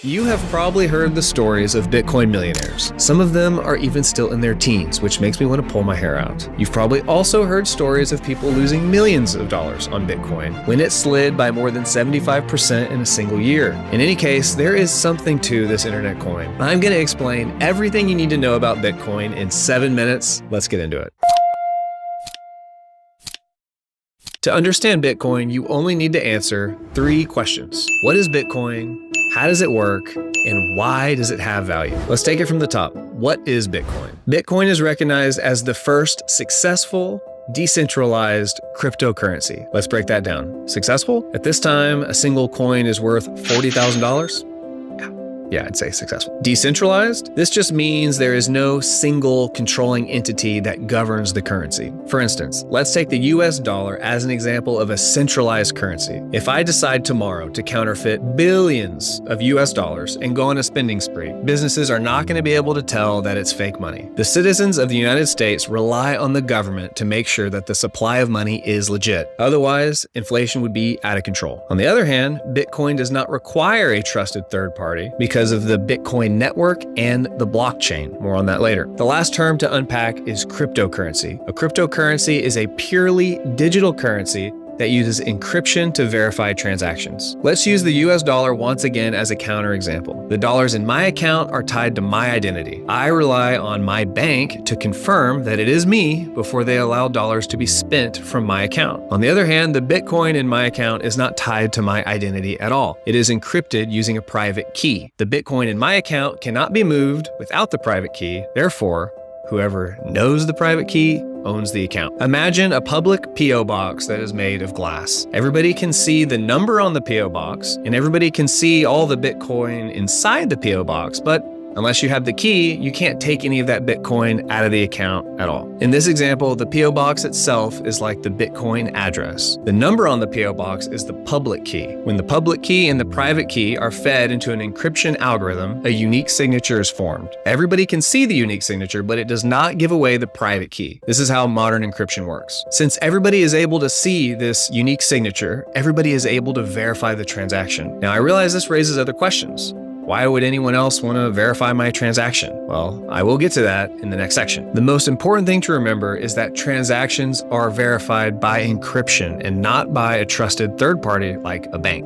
You have probably heard the stories of Bitcoin millionaires. Some of them are even still in their teens, which makes me want to pull my hair out. You've probably also heard stories of people losing millions of dollars on Bitcoin when it slid by more than 75% in a single year. In any case, there is something to this internet coin. I'm going to explain everything you need to know about Bitcoin in 7 minutes. Let's get into it. To understand Bitcoin, you only need to answer 3 questions. What is Bitcoin? How does it work? And why does it have value? Let's take it from the top. What is Bitcoin? Bitcoin is recognized as the first successful, decentralized cryptocurrency. Let's break that down. Successful? At this time, a single coin is worth $40,000. Yeah, I'd say successful. Decentralized? This just means there is no single controlling entity that governs the currency. For instance, let's take the US dollar as an example of a centralized currency. If I decide tomorrow to counterfeit billions of US dollars and go on a spending spree, businesses are not going to be able to tell that it's fake money. The citizens of the United States rely on the government to make sure that the supply of money is legit. Otherwise, inflation would be out of control. On the other hand, Bitcoin does not require a trusted third party because of the Bitcoin network and the blockchain. More on that later. The last term to unpack is cryptocurrency. A cryptocurrency is a purely digital currency that uses encryption to verify transactions. Let's use the US dollar once again as a counterexample. The dollars in my account are tied to my identity. I rely on my bank to confirm that it is me before they allow dollars to be spent from my account. On the other hand, the Bitcoin in my account is not tied to my identity at all. It is encrypted using a private key. The Bitcoin in my account cannot be moved without the private key. Therefore, whoever knows the private key owns the account. Imagine a public PO box that is made of glass. Everybody can see the number on the PO box, and everybody can see all the Bitcoin inside the PO box, but unless you have the key, you can't take any of that Bitcoin out of the account at all. In this example, the PO box itself is like the Bitcoin address. The number on the PO box is the public key. When the public key and the private key are fed into an encryption algorithm, a unique signature is formed. Everybody can see the unique signature, but it does not give away the private key. This is how modern encryption works. Since everybody is able to see this unique signature, everybody is able to verify the transaction. Now, I realize this raises other questions. Why would anyone else want to verify my transaction? Well, I will get to that in the next section. The most important thing to remember is that transactions are verified by encryption and not by a trusted third party like a bank.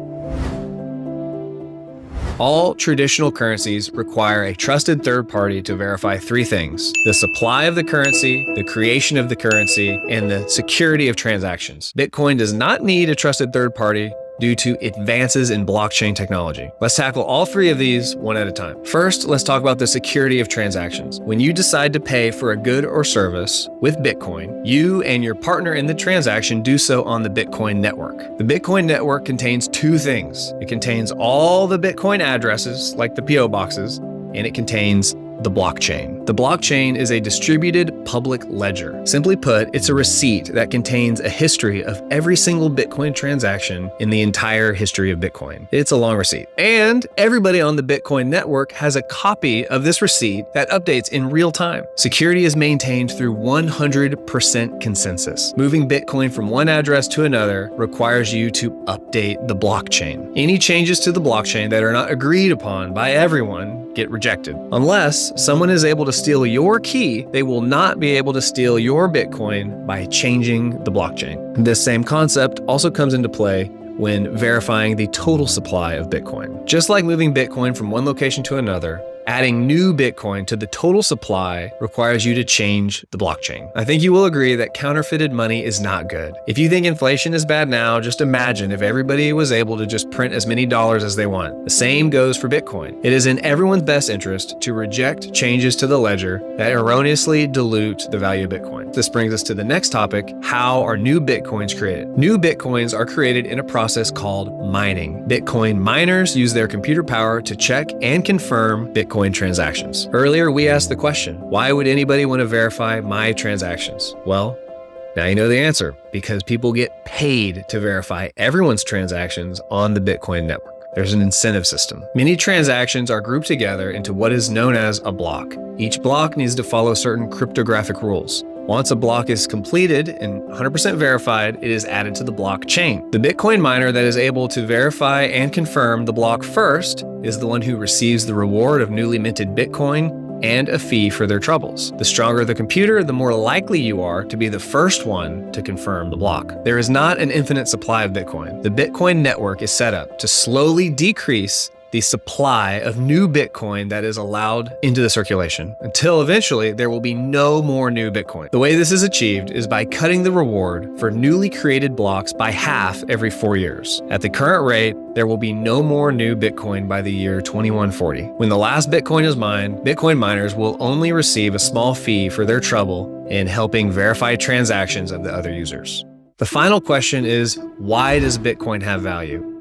All traditional currencies require a trusted third party to verify 3 things: the supply of the currency, the creation of the currency, and the security of transactions. Bitcoin does not need a trusted third party due to advances in blockchain technology. Let's tackle all 3 of these one at a time. First, let's talk about the security of transactions. When you decide to pay for a good or service with Bitcoin, you and your partner in the transaction do so on the Bitcoin network. The Bitcoin network contains 2 things. It contains all the Bitcoin addresses, like the PO boxes, and it contains the blockchain. The blockchain is a distributed public ledger. Simply put, it's a receipt that contains a history of every single Bitcoin transaction in the entire history of Bitcoin. It's a long receipt. And everybody on the Bitcoin network has a copy of this receipt that updates in real time. Security is maintained through 100% consensus. Moving Bitcoin from one address to another requires you to update the blockchain. Any changes to the blockchain that are not agreed upon by everyone get rejected. Unless someone is able to steal your key, they will not be able to steal your Bitcoin by changing the blockchain. This same concept also comes into play when verifying the total supply of Bitcoin. Just like moving Bitcoin from one location to another, adding new Bitcoin to the total supply requires you to change the blockchain. I think you will agree that counterfeited money is not good. If you think inflation is bad now, just imagine if everybody was able to just print as many dollars as they want. The same goes for Bitcoin. It is in everyone's best interest to reject changes to the ledger that erroneously dilute the value of Bitcoin. This brings us to the next topic: how are new Bitcoins created? New Bitcoins are created in a process called mining. Bitcoin miners use their computer power to check and confirm Bitcoin transactions. Earlier, we asked the question, why would anybody want to verify my transactions? Well, now you know the answer, because people get paid to verify everyone's transactions on the Bitcoin network. There's an incentive system. Many transactions are grouped together into what is known as a block. Each block needs to follow certain cryptographic rules. Once a block is completed and 100% verified, it is added to the blockchain. The Bitcoin miner that is able to verify and confirm the block first is the one who receives the reward of newly minted Bitcoin and a fee for their troubles. The stronger the computer, the more likely you are to be the first one to confirm the block. There is not an infinite supply of Bitcoin. The Bitcoin network is set up to slowly decrease the supply of new Bitcoin that is allowed into the circulation until eventually there will be no more new Bitcoin. The way this is achieved is by cutting the reward for newly created blocks by half every 4 years. At the current rate, there will be no more new Bitcoin by the year 2140. When the last Bitcoin is mined, Bitcoin miners will only receive a small fee for their trouble in helping verify transactions of the other users. The final question is, why does Bitcoin have value?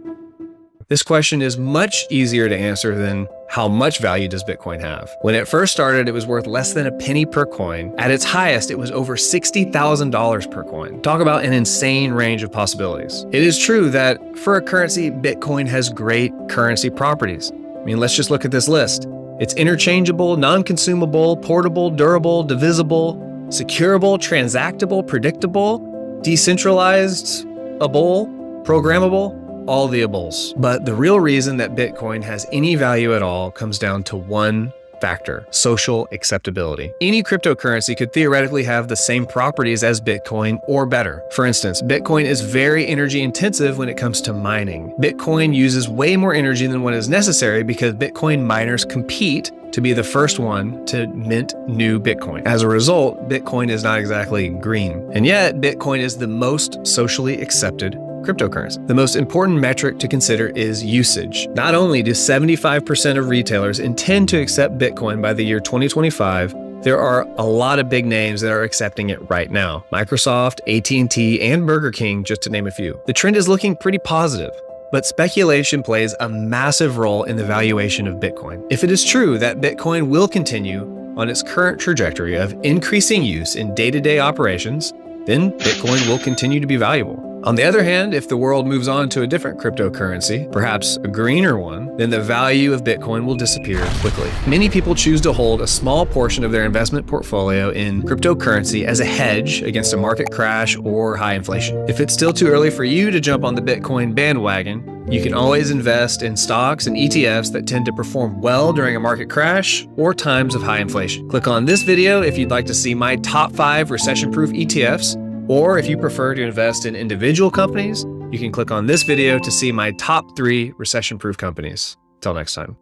This question is much easier to answer than how much value does Bitcoin have. When it first started, it was worth less than a penny per coin. At its highest, it was over $60,000 per coin. Talk about an insane range of possibilities. It is true that for a currency, Bitcoin has great currency properties. I mean, let's just look at this list. It's interchangeable, non-consumable, portable, durable, divisible, securable, transactable, predictable, decentralized-able, programmable, all the ables. But the real reason that Bitcoin has any value at all comes down to one factor: social acceptability. Any cryptocurrency could theoretically have the same properties as Bitcoin or better. For instance, Bitcoin is very energy intensive when it comes to mining. Bitcoin uses way more energy than what is necessary because Bitcoin miners compete to be the first one to mint new Bitcoin. As a result, Bitcoin is not exactly green. And yet, Bitcoin is the most socially accepted cryptocurrency. The most important metric to consider is usage. Not only do 75% of retailers intend to accept Bitcoin by the year 2025, there are a lot of big names that are accepting it right now. Microsoft, AT&T, and Burger King, just to name a few. The trend is looking pretty positive. But speculation plays a massive role in the valuation of Bitcoin. If it is true that Bitcoin will continue on its current trajectory of increasing use in day-to-day operations, then Bitcoin will continue to be valuable. On the other hand, if the world moves on to a different cryptocurrency, perhaps a greener one, then the value of Bitcoin will disappear quickly. Many people choose to hold a small portion of their investment portfolio in cryptocurrency as a hedge against a market crash or high inflation. If it's still too early for you to jump on the Bitcoin bandwagon, you can always invest in stocks and ETFs that tend to perform well during a market crash or times of high inflation. Click on this video if you'd like to see my top 5 recession-proof ETFs. Or if you prefer to invest in individual companies, you can click on this video to see my top 3 recession-proof companies. Till next time.